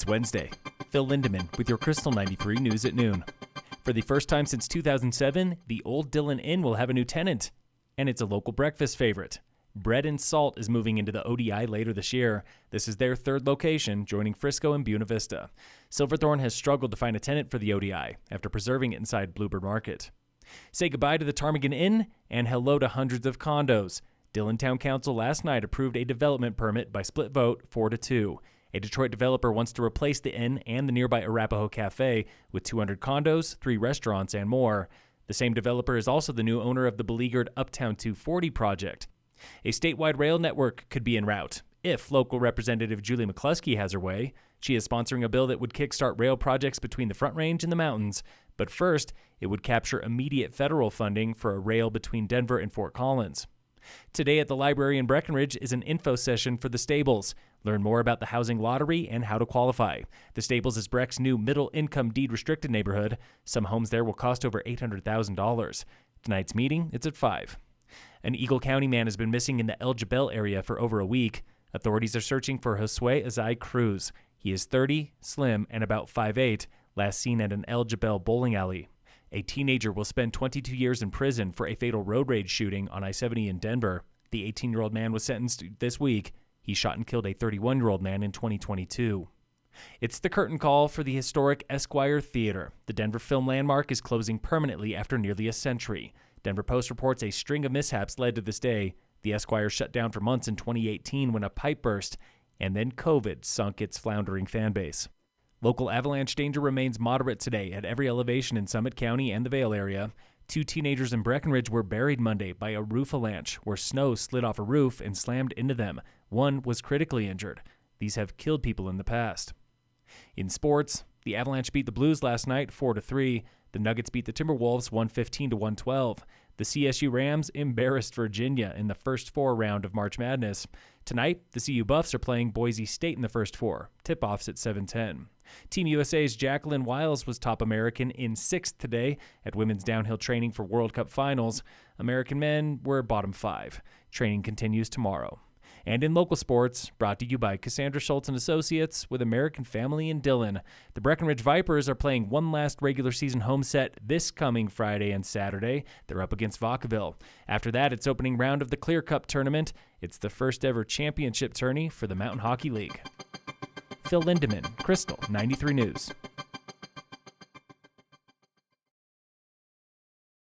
It's Wednesday. Phil Lindemann with your Krystal 93 News at noon. For the first time since 2007, the old Dillon Inn will have a new tenant, and it's a local breakfast favorite. Bread and Salt is moving into the ODI later this year. This is their third location, joining Frisco and Buena Vista. Silverthorne has struggled to find a tenant for the ODI after preserving it inside Bluebird Market. Say goodbye to the Ptarmigan Inn and hello to hundreds of condos. Dillon Town Council last night approved a development permit by split vote 4-2. A Detroit developer wants to replace the inn and the nearby Arapahoe Cafe with 200 condos, 3 restaurants, and more. The same developer is also the new owner of the beleaguered Uptown 240 project. A statewide rail network could be en route if local Representative Julie McCluskey has her way. She is sponsoring a bill that would kickstart rail projects between the Front Range and the mountains. But first, it would capture immediate federal funding for a rail between Denver and Fort Collins. Today at the library in Breckenridge is an info session for the Stables. Learn more about the housing lottery and how to qualify. The Stables is Breck's new middle-income deed-restricted neighborhood. Some homes there will cost over $800,000. Tonight's meeting, it's at 5. An Eagle County man has been missing in the El Jebel area for over a week. Authorities are searching for Josue Azai Cruz. He is 30, slim, and about 5'8", last seen at an El Jebel bowling alley. A teenager will spend 22 years in prison for a fatal road rage shooting on I-70 in Denver. The 18-year-old man was sentenced this week. He shot and killed a 31-year-old man in 2022. It's the curtain call for the historic Esquire Theater. The Denver film landmark is closing permanently after nearly a century. Denver Post reports a string of mishaps led to this day. The Esquire shut down for months in 2018 when a pipe burst, and then COVID sunk its floundering fan base. Local avalanche danger remains moderate today at every elevation in Summit County and the Vail area. 2 teenagers in Breckenridge were buried Monday by a roofalanche where snow slid off a roof and slammed into them. One was critically injured. These have killed people in the past. In sports, the Avalanche beat the Blues last night 4-3. The Nuggets beat the Timberwolves 115-112. The CSU Rams embarrassed Virginia in the first 4 round of March Madness. Tonight, the CU Buffs are playing Boise State in the first 4. Tip-offs at 7:10. Team USA's Jacqueline Wiles was top American in 6th today at women's downhill training for World Cup finals. American men were bottom 5. Training continues tomorrow. And in local sports, brought to you by Cassandra Schultz & Associates with American Family in Dillon. The Breckenridge Vipers are playing one last regular season home set this coming Friday and Saturday. They're up against Vacaville. After that, it's opening round of the Clear Cup tournament. It's the first ever championship tourney for the Mountain Hockey League. Phil Lindemann, Krystal 93 News.